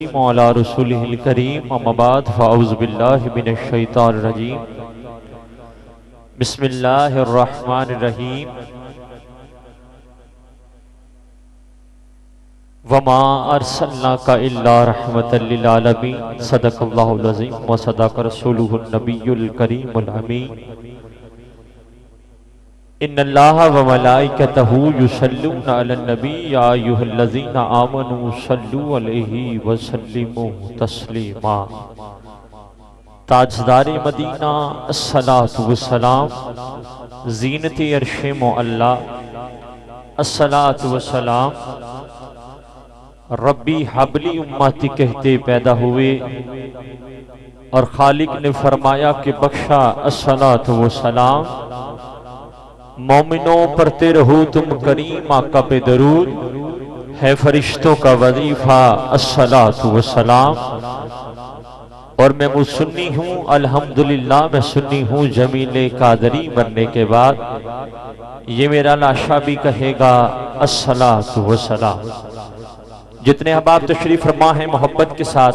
मौला रसूलिहिल करीम अम्मा बाद फ़अऊज़ु बिल्लाहि मिनश शैतानिर रजीम बिस्मिल्लाहिर रहमानिर रहीम वमा अरसलनाका इल्ला रहमतल लिल आलमीन सदक़ल्लाहुल अज़ीम व सदक़ रसूलुहुन नबियुल करीमुल अमीन इन्नल्लाहा व मलाइकतहू युसल्लूना अलन नबी या अय्युहल्लज़ीना आमनू सल्लू अलैहि व सल्लिमू तस्लीमा। ताजदार मदीना अस्सलातु वस्सलाम ज़ीनत अर्शे मुअल्ला अस्सलातु वस्सलाम रब्बी हबली उम्मती कहते पैदा हुए और खालिक ने फरमाया कि बख्शा अस्सलातु वस्सलाम। मोमिनों पढ़ते रहो तुम करीम आका पे दरूद, है फरिश्तों का वजीफा अस्सलातु वस्सलाम। और मैं वो सुन्नी हूँ अल्हम्दुलिल्लाह, मैं सुन्नी हूँ जमीले कादरी बनने के बाद ये मेरा लाशा भी कहेगा अस्सलातु वस्सलाम। जितने अहबाब तशरीफ फरमा है मोहब्बत के साथ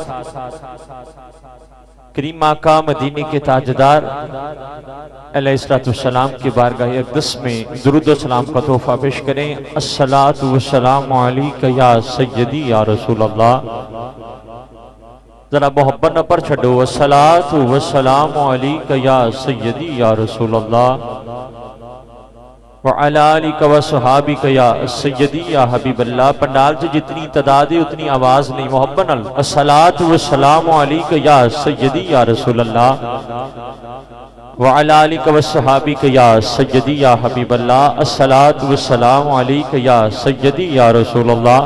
करीम आका मदीने के ताजदार अलैहिस्सलाम की बारगाह अक़दस में दुरूद व सलाम का तोहफा पेश करें। अस्सलातु वस्सलामु अलैका या सय्यदी या रसूल अल्लाह। जरा मोहब्बत न पर छड़ो। अस्सलातु वस्सलामु अलैका या सय्यदी या रसूल अल्लाह व अला आलिका व सहाबिका या सय्यदी या हबीबल्लाह। पंडाल से जितनी तादाद है उतनी आवाज नहीं, मोहब्बत नल। अस्सलातु वस्सलामु अलैका या सय्यदी या रसूल अल्लाह व अला आलिका व सहाबिका या सय्यदी या हबीबल्लाह। अस्सलातु वस्सलामु अलैका या सय्यदी या रसूल अल्लाह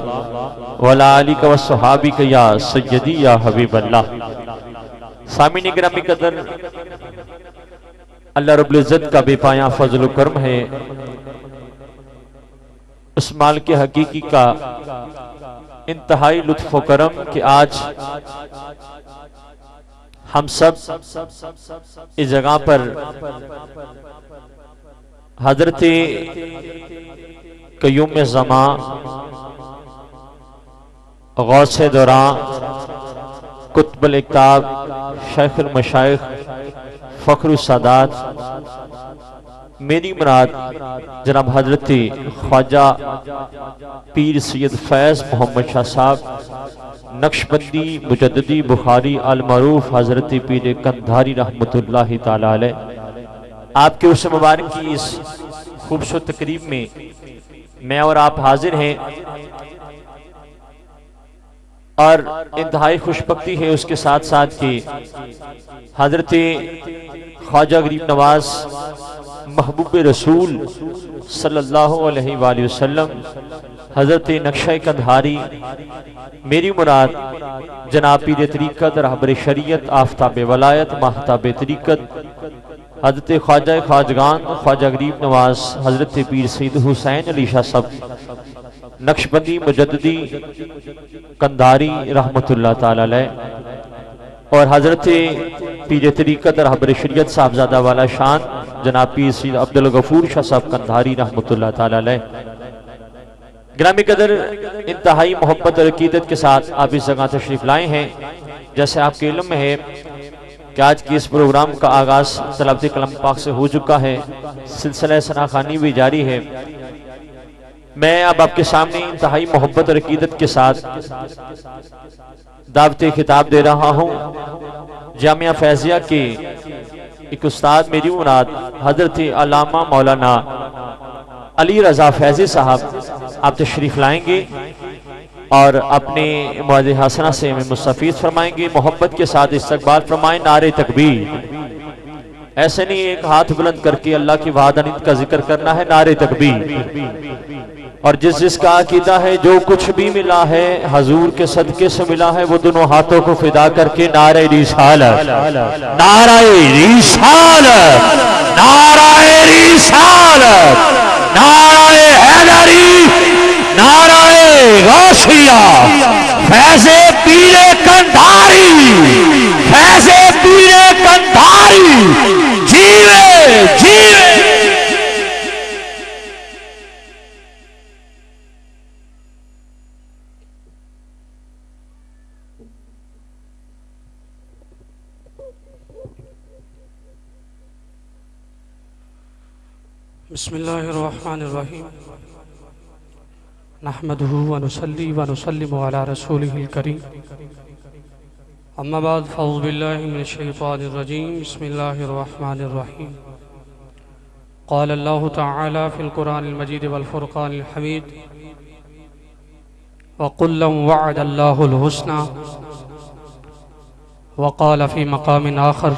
व अला आलिका व सहाबिका या सय्यदी या हबीबल्लाह। सामीन गिरामी कदर, अल्लाह रब्बुल इज्जत का बेपाया फजल करम है उस माल के हकीकी का इंतहाई लुत्फ व करम कि आज हम सब इस जगह पर हजरत कय्यूम ज़मा गौसे दौरां कुतुबुल इक्ताब शेखुल मशाइख फखरुल सादात मेरी मुराद जनाब हजरत ख्वाजा पीर सैयद फैज मोहम्मद शाह साहब नक्शबंदी मुजद्दिदी बुखारी अल मरूफ हजरत पीर कंधारी रहमतुल्लाहि ताला अलैह। आपके उस मुबारक की इस खूबसूरत तकरीब में मैं और आप हाजिर हैं और इंतहाई खुशबख्ती है उसके साथ साथ कि हजरत ख्वाजा गरीब नवाज महबूब रसूल सल्लल्लाहु अलैहि वसल्लम हजरत नक्शा कंधारी मेरी मुराद जनाब पीर तरीक़त रहबर शरीयत आफ्ताब वलायत महताब तरीक़त हजरत ख्वाजा ख्वाजगान ख्वाजा गरीब नवाज हजरत पीर सैयद हुसैन अली शाह सब नक्शबंदी मुजद्दिदी कंधारी रहमतुल्लाह ताला अलैह और हजरत पीर तरीक़त रहबर शरीयत साहबजादा वाला शान जनाब पीर सैयद अब्दुल गफूर शाह साहब कंधारी रहमतुल्लाह ताला अलैह। ग्रामी कदर, इंतहाई मोहब्बत और अकीदत के साथ आप इस जगह तशरीफ लाए हैं। जैसे आपके इल्म में है कि आज की इस प्रोग्राम का आगाज तलावत कलाम पाक से हो चुका है, सिलसिला सनाखानी भी जारी है। मैं अब आपके सामने इंतहाई मोहब्बत और अकीदत के साथ दावत खिताब दे रहा हूँ। जामिया फैजिया के एक उस्ताद मेरी मुराद हजरत अल्लामा मौलाना अली रजा फैजी साहब आप तशरीफ लाएंगे और अपने मौज़े हसना से हमें मुस्तफीद फरमाएंगे। मोहब्बत के साथ इस्तकबाल फरमाएं। नारे तकबीर। ऐसे नहीं एक हाथ बुलंद करके अल्लाह की वहादनीत का जिक्र करना है, नारे तकबीर। और जिसका अकीदा है जो कुछ भी मिला है हजूर के सदके से मिला है, वो दोनों हाथों को फिदा करके नारे रिसालत, नारे रिसालत, नारे रिसालत, नारे हैदरी, नारे गौसिया, फैज़े पीरे कंधारी, फैज़े पीरे कंधारी, जीवे जीवे। बिस्मिल्लाहिर्रहमानिर्रहीम नहमदुहु व नुसल्ली व नुसल्लिमु अला रसूलिहिल करीम अम्मा बाद फ़अऊज़ु बिल्लाहि मिनश शैतानिर रजीम बिस्मिल्लाहिर्रहमानिर्रहीम क़ाल अल्लाहु तआला फ़िल क़ुरानिल मजीद वल फ़ुरक़ानिल हमीद व कुल्लन वअदल्लाहुल हुस्ना व क़ाल फ़ी मक़ामिन आख़र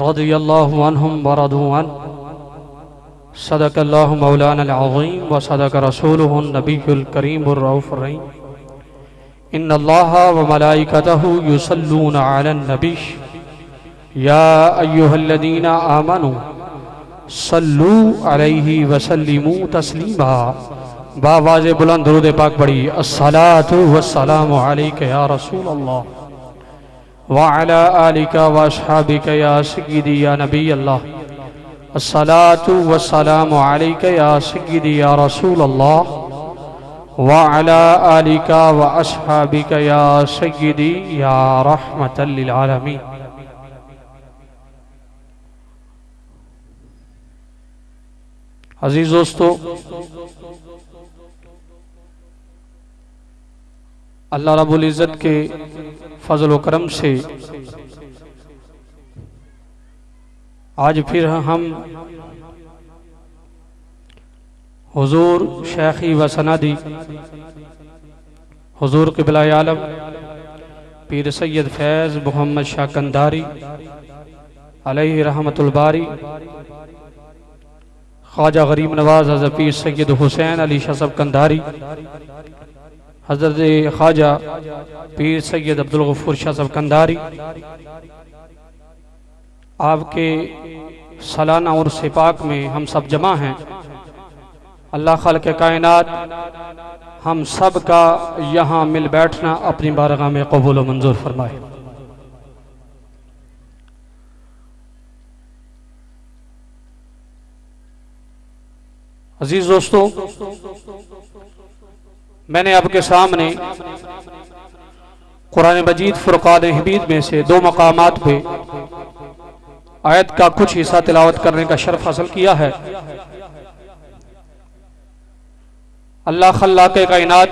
रज़ियल्लाहु अन्हुम व रदू अन्हु सदक़ल्लाहु मौलानल अज़ीम व सदक़ रसूलुहुन नबियुल करीमुर रऊफ़ुर रहीम इन्नल्लाहा व मलाइकतहु युसल्लूना अलन नबी या अय्युहल्लज़ीना आमनू सल्लू अलैहि व सल्लिमू तस्लीमा। बावाज़े बुलंद दुरूद पाक पढ़ी। अस्सलातु वस्सलामु अलैका या रसूल अल्लाह व अला आलिका व अस्हाबिका या सय्यदी या नबी अल्लाह। अस्सलातु वस्सलामु अलैका या सय्यदी या रसूल अल्लाह व अला आलिका व अस्हाबिका या सय्यदी या रहमतल लिल आलमीन। अजीज दोस्तों, अल्लाह रब्बुल इज़्ज़त के फजल व करम से आज फिर हम हुजूर शेखी व सनदी हुजूर क़िबला-ए आलम पीर सैयद फैज़ मोहम्मद शाह कंधारी अलैहि रहमतुल बारी, ख्वाजा गरीब नवाज हज़रत पीर सैयद हुसैन अली शाह साहब कंधारी, हज़रत ख्वाजा पीर सैयद अब्दुल गफ़ूर शाह साहब कंधारी, आपके सालाना उर्स पाक में हम सब जमा हैं। अल्लाह खालिक़ कायनात हम सब का यहाँ मिल बैठना अपनी बारगाह में कबूल व मंजूर फरमाए। अजीज दोस्तों, मैंने आपके सामने कुरान मजीद फुरक़ान हमीद में से दो मकामात पे आयत का कुछ हिस्सा तिलावत करने का शर्फ हासिल किया है। अल्लाह खल्लाक़ कायनात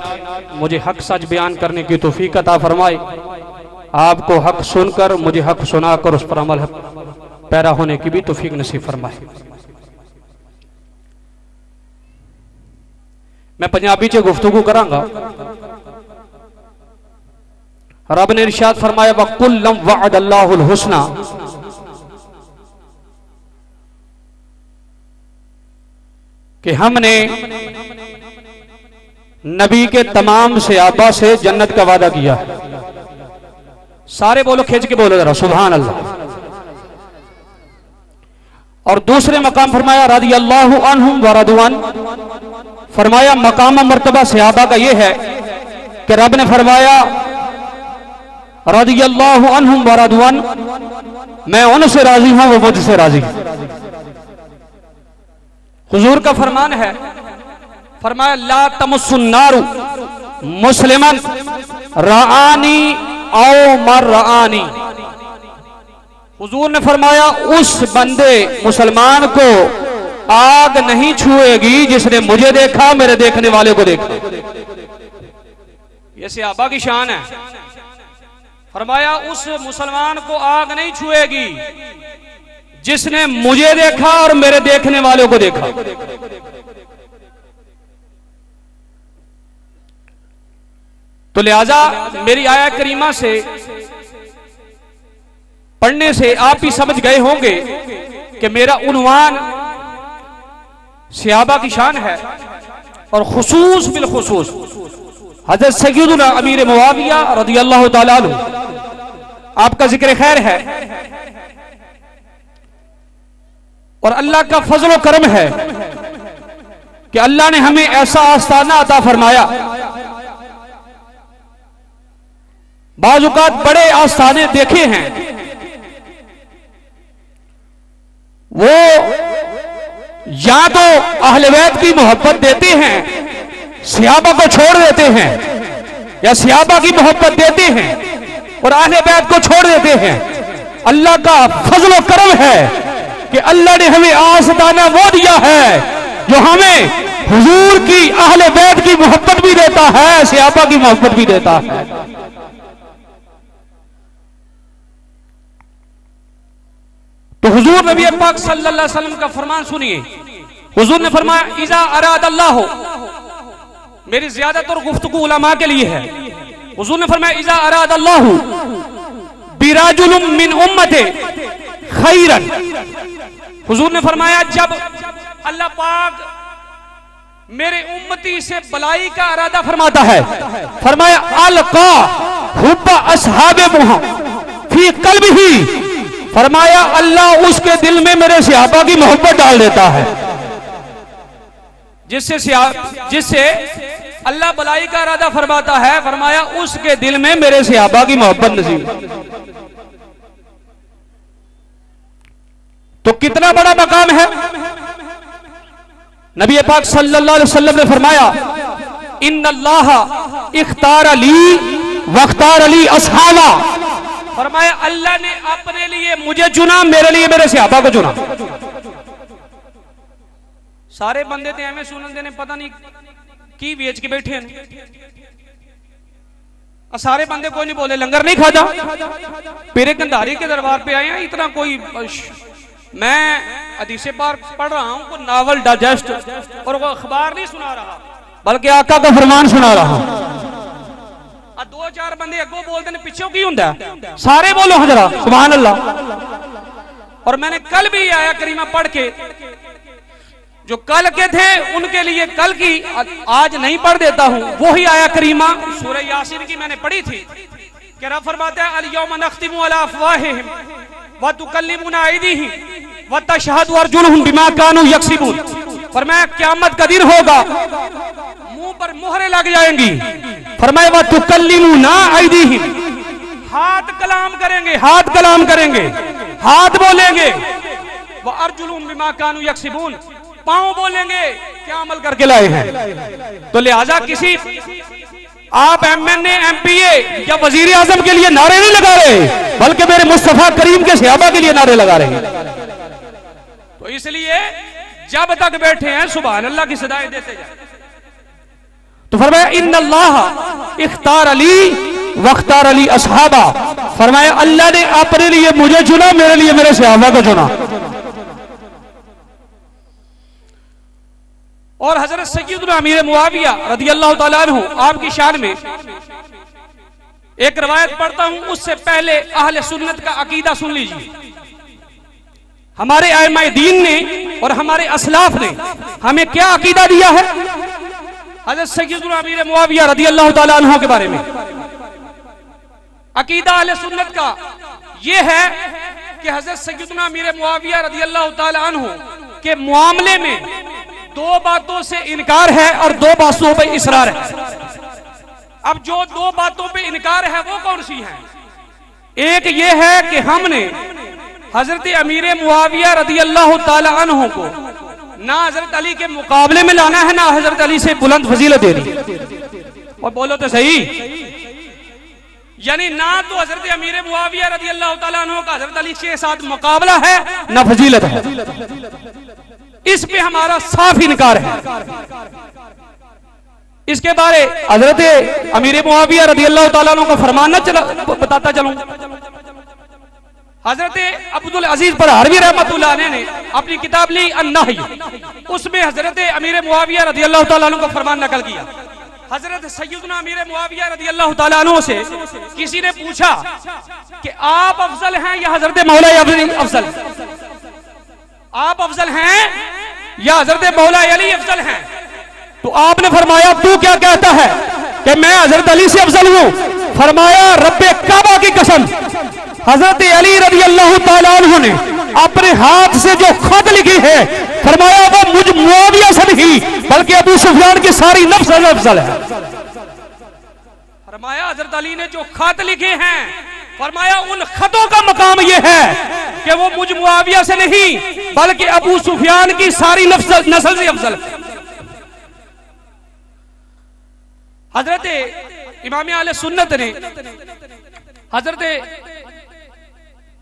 मुझे हक सच बयान करने की तौफीक अता फरमाए, आपको हक सुनकर मुझे हक सुनाकर उस पर अमल पैरा होने की भी तौफीक नसीब फरमाए। मैं पंजाबी च गुफ्तगू करांगा। रब ने इरशाद फरमाया वकुल्लम वअदल्लाहुल हुस्ना, कि हमने नबी के तमाम सहाबा से जन्नत का वादा किया है। सारे बोलो, खींच के बोलो जरा सुभान अल्लाह। और दूसरे मकाम फरमाया रज़ियल्लाहु अन्हुम व रदू अन्हु, फरमाया मकाम मर्तबा सहाबा का यह है कि रब ने फरमाया रज़ियल्लाहु अन्हुम व रदू अन्हु, मैं उनसे राजी हूं वो मुझसे राजी। हुजूर का फरमान है, फरमाया ला तमस्सुन नारु मुस्लिमन रआनी औ मर रआनी। हुजूर ने फरमाया उस बंदे मुसलमान को आग नहीं छुएगी जिसने मुझे देखा, मेरे देखने वाले को देखा। यह सहाबा की शान है। फरमाया उस मुसलमान को आग नहीं छुएगी जिसने मुझे देखा और मेरे देखने वालों को देखा। तो लिहाजा मेरी आया करीमा से पढ़ने से आप ही समझ गए होंगे कि मेरा उन्वान सहाबा की शान है और खुसूस बिल खुसूस हज़रत सय्यदुना अमीर मुआविया रज़ियल्लाहु ताला अन्हु, आपका जिक्र खैर है। और अल्लाह का फजल व करम है कि अल्लाह ने हमें ऐसा आस्ताना अता फरमाया। बाज़-औक़ात बड़े आस्ताने देखे हैं, वो या तो अहले बैत की मोहब्बत देते हैं, सहाबा को छोड़ देते हैं, या सहाबा की मोहब्बत देते हैं और अहले बैत को छोड़ देते हैं। अल्लाह का फजल व करम है कि अल्लाह ने हमें आस्ताना वो दिया है जो हमें हुजूर की, अहले बैत की मोहब्बत भी देता है, सहाबा की मोहब्बत भी देता है। तो हुजूर नबी पाक सल्लल्लाहु अलैहि वसल्लम का फरमान सुनिए। हुजूर ने फरमाया, इज़ा अराद अल्लाह, मेरी ज्यादातर गुफ्तगू उलमा के लिए है। हुजूर ने फरमाया, इज़ा अराद अल्लाह बिराजुलुम मिन उम्मते खैरन। हुजूर ने फरमाया, जब अल्लाह पाक मेरे उम्मती से भलाई का इरादा फरमाता है, फरमाया अलका हुब्बा अस्हाबे मुहम्मद फी कल्बिही, फरमाया अल्लाह उसके दिल में मेरे सहाबा की मोहब्बत डाल देता है। जिससे अल्लाह भलाई का इरादा फरमाता है, फरमाया उसके दिल में मेरे सहाबा की मोहब्बत नसीब। तो कितना बड़ा मकाम है। नबी पाक सल्लल्लाहु अलैहि वसल्लम ने फरमाया, इन्नल्लाह इख्तार अली वख्तार अली अस्हाबा, फरमाया अल्लाह ने अपने लिए मुझे चुना, मेरे लिए मेरे सहाबा को चुना। सारे बंदे ते एवं सुनते ने, पता नहीं की बेच के बैठे हैं। सारे बंदे कोई नहीं बोले, लंगर नहीं खाजा, पीरे गंधारी के दरबार पे आए हैं, इतना कोई, मैं हदीसे पाक पढ़ रहा हूं, को नावल डाइजेस्ट और वो अखबार नहीं सुना रहा, बल्कि आका का फरमान सुना रहा। दो चार बंदे अगो बोलते हैं, पिछों की हुंदा है, सारे बोलो हजरा सुभान अल्लाह। और मैंने कल भी आया करीमा पढ़ के, जो कल के थे उनके लिए कल की आज नहीं पढ़ देता हूं, वही आया करीमा सूरह यासीन की मैंने पढ़ी थी कि रब फरमाता है, अल यौम नख्तिमु अला अफवाहिहिम व तुकल्लिमुना अयदीहिम व तशहदु अर्जुलुहुम बिमा कानू यक्सिबून। फरमाया क़यामत का दिन होगा, मुंह पर मोहरें लग जाएंगी। फरमाया व तुकल्लिमुना अयदीहिम, हाथ कलाम करेंगे, हाथ कलाम करेंगे, हाथ बोलेंगे। व अर्जुलुहुम बिमा कानू यक्सिबून, पांव बोलेंगे क्या अमल करके लाए हैं। तो लिहाजा किसी आप एमएनए एमपीए या वजीर आजम के लिए नारे नहीं लगा रहे, बल्कि मेरे मुस्तफा करीम के सहाबा के लिए नारे लगा रहे हैं। तो इसलिए जब तक बैठे हैं सुभान अल्लाह की सदाएं देते जाए। तो फरमाया इन्नल्लाह इख्तार अली वख्तार अली अस्हाबा, फरमाया अल्लाह ने अपने लिए मुझे चुना, मेरे लिए मेरे सहाबा को चुना। और हजरत सय्यदुना अमीर मुआविया रदियल्लाहु ताला अन्हु आपकी शान में एक रवायत पढ़ता हूं, उससे पहले अहले सुन्नत का अकीदा सुन लीजिए। हमारे आइमाए दीन ने और हमारे असलाफ ने हमें क्या अकीदा दिया है हजरत सय्यदुना अमीर मुआविया रदियल्लाहु ताला अन्हु के बारे में। अकीदा अहले सुन्नत का यह है कि हजरत सय्यदुना अमीर मुआविया रदियल्लाहु ताला अन्हु के मामले में दो बातों से इनकार है और दो बातों पे इसरार है। अब जो दो बातों पे इनकार है वो कौन सी है? एक ये है कि हमने हजरत अमीर मुआविया रदियल्लाहु ताला अन्हु को ना हजरत अली के मुकाबले में लाना है, ना हजरत अली से बुलंद फजीलत देनी। और बोलो तो सही, यानी ना तो हजरत अमीर मुआविया रदियल्लाहु ताला अन्हु का हजरत अली के साथ मुकाबला है, ना फजीलत है। इस पे हमारा साफ इनकार है। इसके बारे हजरत अमीर मुआविया रदियल्लाहु ताला अन्हु का फरमान बताता चलूं। हजरत अब्दुल अजीज पर हरवी रहमतुल्लाह अलैह ने अपनी किताब ली अन्नाही, उसमें हजरत अमीर मुआविया रदियल्लाहु ताला अन्हु का फरमान नकल किया। हजरत सय्यदुना अमीर मुआविया रदियल्लाहु ताला अन्हु से किसी ने पूछा कि आप अफजल हैं या हजरत मौला अफजल, आप अफजल हैं या हजरत मौला अली अफजल हैं? तो आपने फरमाया तू क्या कहता है कि मैं हजरत अली से अफजल हूं? फरमाया रब्बे काबा की कसम, हजरत अली रदियल्लाहु ताला अन्हु ने अपने हाथ से जो खत लिखी है, फरमाया वो मुझ मुआविया से नहीं बल्कि अबू सुफियान की सारी नफ्स अफजल है। फरमाया हजरत अली ने जो खत लिखे हैं, फरमाया उन खतों का मकाम यह है कि वो मुझ मुआविया से नहीं बल्कि अबू सुफियान की सारी नस्ल से अफजल। हजरत इमाम आले सुन्नत ने हजरत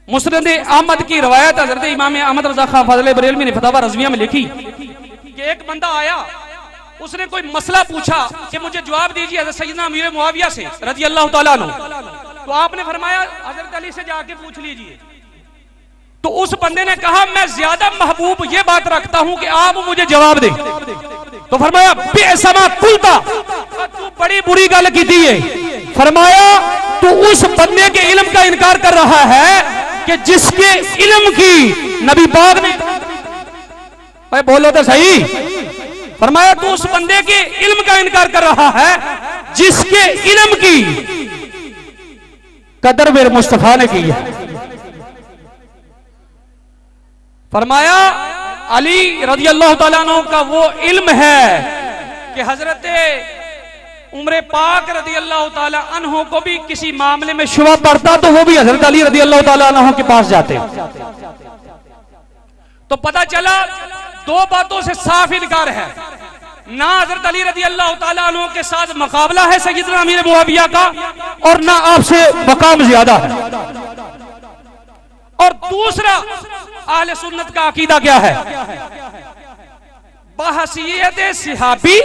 मुस्नद अहमद की रवायत हजरत इमाम अहमद रजा खां फजल बरेलवी ने फतवा रज़विया में लिखी कि एक बंदा आया, उसने कोई मसला पूछा कि मुझे जवाब दीजिए हजरत सैयदना अमीर मुआविया से रज़ी अल्लाह तआला अन्हु। तो आपने फरमाया हजरत अली से जाके पूछ लीजिए। तो उस बंदे ने कहा मैं ज्यादा महबूब ये बात रखता हूं कि आप मुझे जवाब दें। तो फरमाया बेसमा कुलता, तू बड़ी बुरी गल की थी है। फरमाया तू उस बंदे के इल्म का इनकार कर रहा है कि जिसके इल्म की नबी पाक ने, भाई बोलो तो सही। फरमाया तू उस बंदे के इल्म का इनकार कर रहा है जिसके इल्म की कदर मेरे मुस्तफा ने की है। फरमाया अली रज़ी अल्लाह तआला अन्हु का वो इल्म है कि हजरत उम्र पाक रज़ी अल्लाह तआला अन्हु को भी किसी मामले में शुबा पड़ता तो वो भी हजरत अली रज़ी अल्लाह तआला अन्हु के पास जाते। तो पता चला दो बातों से साफ इनकार है, ना हजरत अली रज़ी अल्लाह तआला अन्हु के साथ मुकाबला है सय्यदना अमीर मुआविया का, और ना आपसे मकाम ज्यादा है। और दूसरा आले सुन्नत का अकीदा क्या है? बहसीयत सिहाबी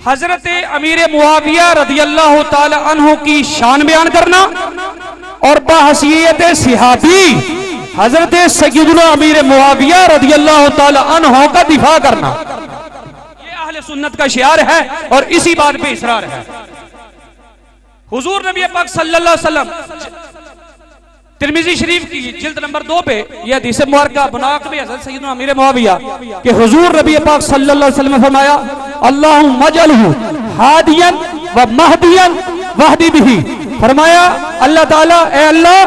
हजरत अमीर मुआविया रज़ी अल्लाह तआला अन्हु की शान बयान करना, और बहसीयत सिहाबी हजरत सय्यदना अमीर मुआविया रज़ी अल्लाह तआला अन्हु का दिफा करना। ये अहले सुन्नत का शियार है और इसी बात पे इसरार है। हुजूर नबी पाक सल्लल्लाहु अलैहि वसल्लम तिरमिज़ी शरीफ की जिल्द नंबर 2 पे यह हदीस मुबारका बुनाक में हज़रत सय्यदना अमीर मुआविया कि हुजूर नबी पाक सल्लल्लाहु अलैहि वसल्लम ने फरमाया अल्लाहुम्मा जअलहु हादियन व महदियन वहदी बिही। फरमाया अल्लाह ताला ए अल्लाह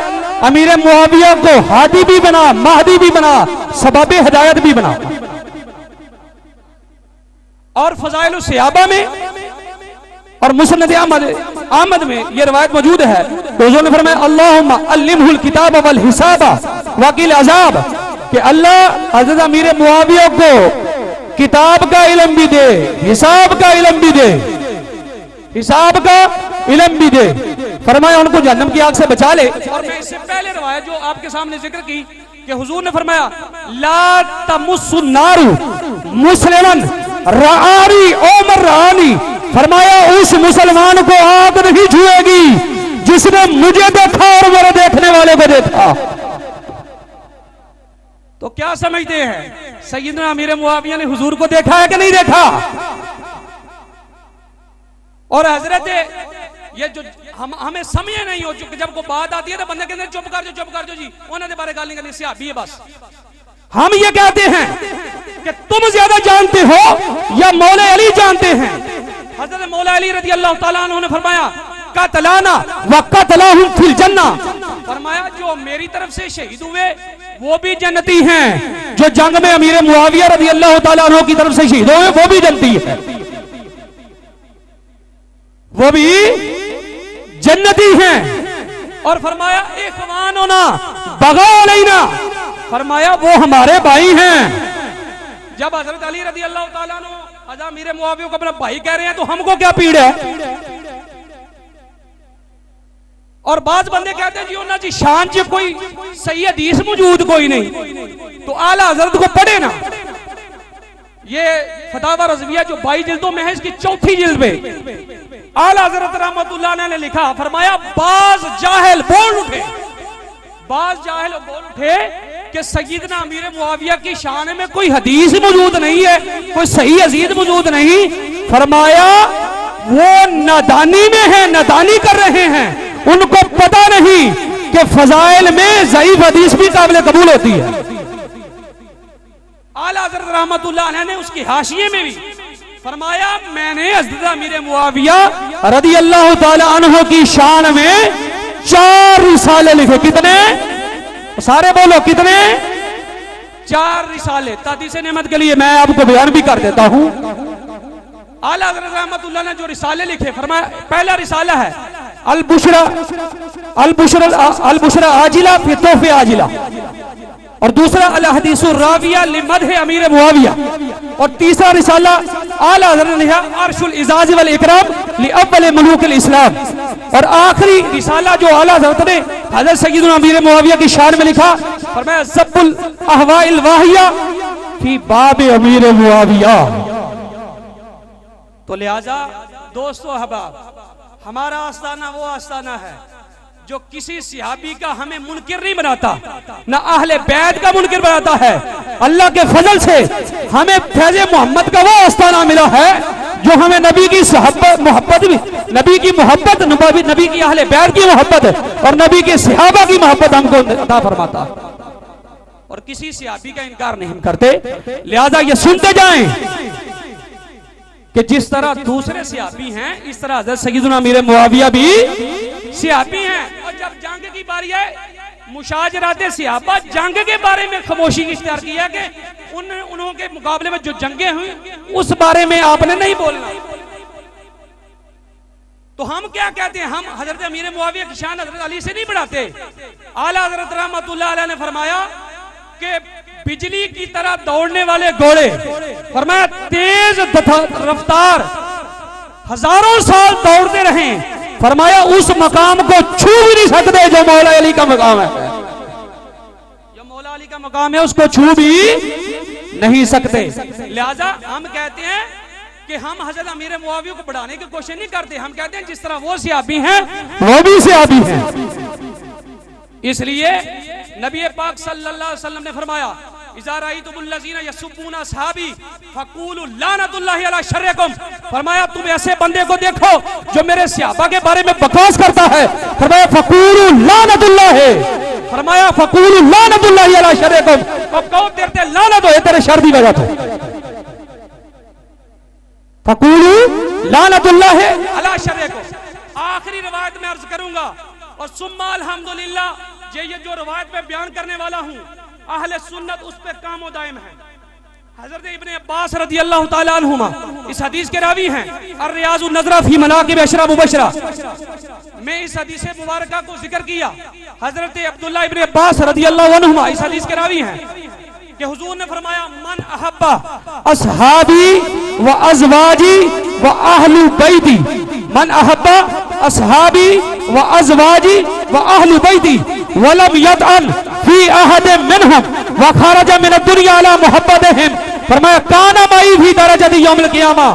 अमीर मुआविया को हादी भी बना, महदी भी बना, सबब हिदायत भी बना। और फज़ाइल सहाबा में और मुस्नद अहमद में यह रिवायत मौजूद है। हुजूर ने फरमाया अल्लाहुम्मा अल्लिमहुल किताब वल हिसाबा वकील अजाब, कि अल्लाह हज़रत अमीर मुआविया को किताब का इल्म भी दे, हिसाब का इल्म भी दे, हिसाब का इल्म भी दे। फरमाया उनको जहन्नम की आग से बचा ले। और मैं इससे पहले रिवायत जो आपके सामने जिक्र की कि हुजूर ने फरमाया ला तमुस्सुन नारु मुस्लिमन रानी उमर रानी। फरमाया उस मुसलमान को आग नहीं छुएगी जिसने मुझे देखा और मेरे देखने वाले को देखा। तो क्या समझते हैं, सय्यदना अमीर मुआविया ने हुजूर को देखा है कि नहीं देखा? और हजरत ये जो हमें समझ नहीं हो, जब को बात आती है तो बंदे कहते चुप कर जो जी उन्होंने बारे गाल नहीं करनी, सियाबी है बस। हम ये कहते हैं कि तुम ज्यादा जानते हो या मौला अली जानते हैं। हजरत मौला अली रज़ी अल्लाह तआला अन्हु ने फरमाया कतलाना व कतलाहुम फिल जन्ना। फरमाया जो मेरी तरफ से शहीद हुए वो भी जन्नती हैं, जो जंग में अमीर मुआविया रज़ी अल्लाह तआला अन्हु की तरफ से शहीद हुए वो भी जन्नती है, वो भी जन्नती हैं। और फरमाया इखवानुना बगा अलैना, फरमाया वो हमारे भाई हैं। जब हजरत अली रज़ी अल्लाह तआला अन्हु हज़रत अमीर मुआविया को अपना भाई कह रहे हैं तो हमको क्या पीड़ है? और बाज बंदे कहते हैं जी उन्होंने जी शान च कोई सही हदीस मौजूद कोई नहीं, तो आला हजरत को पढ़े ना। ये फतावा रज़विया जो 22 जिल्दों में है, इसकी 4थी जिल्द में आला हजरत रहमतुल्लाह अलैह ने लिखा, फरमाया बाज जाहिल बोल उठे, बाज जाहिल बोल उठे कि सय्यदना अमीर मुआविया की शान में कोई हदीस मौजूद नहीं है, कोई सही हदीस मौजूद नहीं। फरमाया वो नादानी में है, नादानी कर रहे हैं, उनको पता नहीं कि फजाइल में ज़ईफ हदीस भी काबिल कबूल होती है। आला हज़रत रहमतुल्लाह अलैह ने उसकी हाशिये में भी फरमाया मैंने हज़रत अमीर मुआविया रज़ी अल्लाह तआला अन्हु की शान में 4 रिसाले लिखे। कितने? सारे बोलो कितने? 4 रिसाले। तादीस नेमत के लिए मैं आपको बयान भी कर देता हूं। आला हज़रत रहमतुल्लाह ने जो रिसाले लिखे, फरमाया पहला रिसाला है अल बुशरा आजिला फी तोहफे आजिला, और दूसरा अल हदीसुर राविया लिमदह अमीर मुआविया, और तीसरा रिसाला आला हज़रत ने लिखा अर्शुल इजाज वल इकराम लि अव्वल मुलूकिल इस्लाम, और आखिरी रिसाला जो आला हज़रत ने हज़रत सय्यदुना अमीर मुआविया की शान में लिखा, फरमाया ज़ब्बुल अहवाइल वाहिया फी बाब अमीर मुआविया। तो लिहाजा दोस्तों अहबाब, हमारा आस्ताना वो आस्ताना है जो किसी सिहाबी का हमें मुनकिर नहीं बनाता, ना अहले बैत का मुनकिर बनाता है। अल्लाह के फजल से हमें फैज़ मोहम्मद का वो आस्ताना मिला है जो हमें नबी की मोहब्बत भी, नबी की मोहब्बत, नबी की अहले बैत की मोहब्बत और नबी के सिहाबा की मोहब्बत हमको अता फरमाता और किसी सिहाबी का इनकार नहीं करते। लिहाजा ये सुनते जाएं कि जिस तरह दूसरे सिहाबी हैं इस तरह हज़रत सय्यदुना अमीर मुआविया भी सिहाबी हैं। और जब जंग की बारी है, मुशाजराते सिहाबा, जंग के बारे में खामोशी इख्तियार किया कि उनके मुकाबले में जो जंगें हुई उस बारे में आपने नहीं बोलना। तो हम क्या कहते हैं, हम हजरत अमीर मुआविया की शान हजरत अली से नहीं बढ़ाते। आला हजरत रहमतुल्लाह अलैह ने फरमाया कि बिजली की तरह दौड़ने वाले घोड़े, फरमाया तेज रफ्तार हजारों साल दौड़ते रहे, फरमाया उस मकाम को छू भी नहीं सकते जो मौला अली का मकाम है। जो मौला अली का मकाम है उसको छू भी नहीं सकते। लिहाजा हम कहते हैं कि हम हजरत अमीर मुआविया को बढ़ाने की कोशिश नहीं करते। हम कहते हैं जिस तरह वो सिहाबी हैं वो भी सिहाबी हैं। इसलिए नबी पाक सल्लल्लाहु अलैहि वसल्लम ने फरमाया, इज़ा राअयतुमुल्लज़ीना यस्सुब्बूना असहाबी फक़ूलू लानतुल्लाहि अला शर्रिकुम। फरमाया तुम ऐसे बंदे को देखो जो मेरे सहाबा के बारे में बकवास करता है, फरमाया फक़ूलू लानतुल्लाहि, फरमाया फक़ूलू लानतुल्लाहि अला शर्रिकुम। अब कहो तेरे लानत हो तेरे शर की वजह से, फक़ूलू लानतुल्लाहि अला शर्रिकुम। आखिरी रिवायत में अर्ज करूंगा और सुम्मा अल्हम्दुलिल्लाह, ये जो रिवायत में बयान करने वाला हूं अहले सुन्नत उस पे कामो दायम है। हजरत इब्ने अब्बास रज़ी अल्लाह ताला अन्हुमा इस हदीस के रावी हैं। अर्रियाज़ुन नज़रा फी मनाक़िब अशरा मुबशरा में इस हदीस मुबारका को जिक्र किया। हजरत अब्दुल्लाह इब्ने अब्बास रज़ी अल्लाह अन्हुमा इस हदीस के रावी हैं कि हुजूर ने फरमाया, मन अहब्बा असहाबी व अज़वाजी व अहलु बैती, मन अहब्बा असहाबी व अज़वाजी व अहलु बैती वलम यतअन फी अहद मिनहुम व खरजा मिन दुनिया अला मुहब्बतिहिम। फरमाया काना माई भी दरजती यौमुल क़ियामा।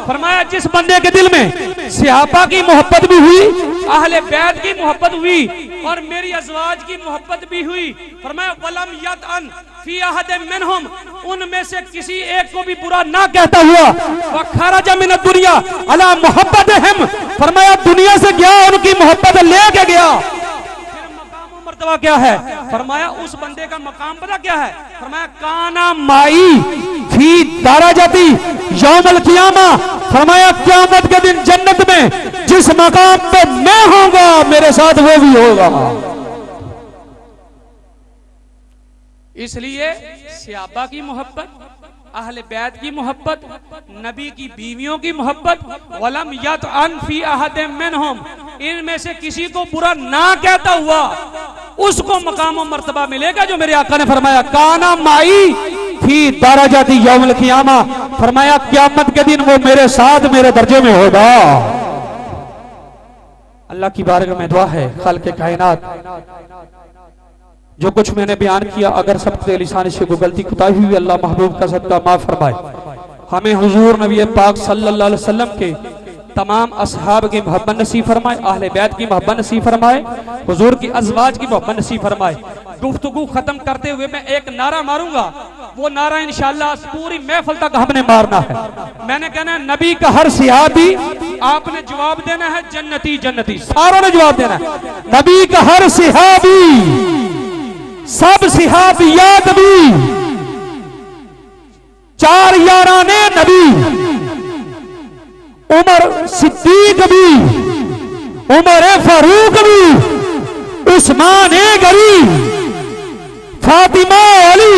फरमाया जिस बंदे के दिल में सहाबा की मोहब्बत भी हुई, अहले बैत की मोहब्बत हुई और मेरी अज़वाज की मोहब्बत भी हुई, फरमाया वलम यतअन फी अहद मिनहुम, उनमें से किसी एक को भी बुरा ना कहता हुआ, व खरजा मिन दुनिया अला मुहब्बतिहिम, फरमाया दुनिया से गया उनकी मोहब्बत लेके गया। मर्तबा क्या है? फरमाया उस बंदे का मकाम पता क्या है? फरमाया काना माई फी दरजती यौमुल क़ियामा। फरमाया क़यामत के दिन जन्नत में जिस मकाम पे मैं होगा मेरे साथ वो भी होगा। इसलिए सहाबा की मोहब्बत, अहले बैत की मोहब्बत, नबी की बीवियों की मोहब्बत, वलम यतअन फी अहदिम मिनहुम, इनमें से किसी को बुरा ना कहता हुआ उसको मकाम और मर्तबा मिलेगा जो मेरे आका ने फरमाया काना माई फी दरजती यौमुल क़ियामा। फरमाया क़यामत के दिन वो मेरे साथ मेरे दर्जे में होगा। अल्लाह की बारगाह में दुआ है, खालिक़ कायनात जो कुछ मैंने बयान किया अगर सबसे लिसान से कोई गलती कोताही हुई, अल्लाह महबूब का सदका माफ फरमाए। हमें हुजूर नबी पाक सल्लल्लाहु अलैहि वसल्लम के तमाम असहाब की मोहब्बत नसीब फरमाए, अहले बैत की मोहब्बत नसीब फरमाए, हुजूर की अज़वाज की मोहब्बत नसीब फरमाए। गुफ्तगू खत्म करते हुए मैं एक नारा मारूंगा, वो नारा इंशाअल्लाह पूरी महफिल तक हमने मारना है। मैंने कहना है नबी का हर सहाबी, आपने जवाब देना है जन्नती जन्नती, सारों ने जवाब देना है। नबी का हर सहाबी, सब सहाबियात भी, चार याराने नबी, उमर सिद्दीक भी, उमर फारूक भी, उस्मान गनी, फातिमा अली,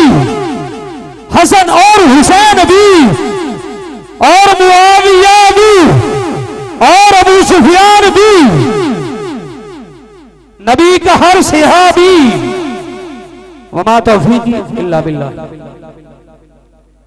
हसन और हुसैन भी, और मुआविया भी, और अबू सुफियान भी, नबी का हर सहाबी। वमा तौफीकी इल्ला बिल्लाह।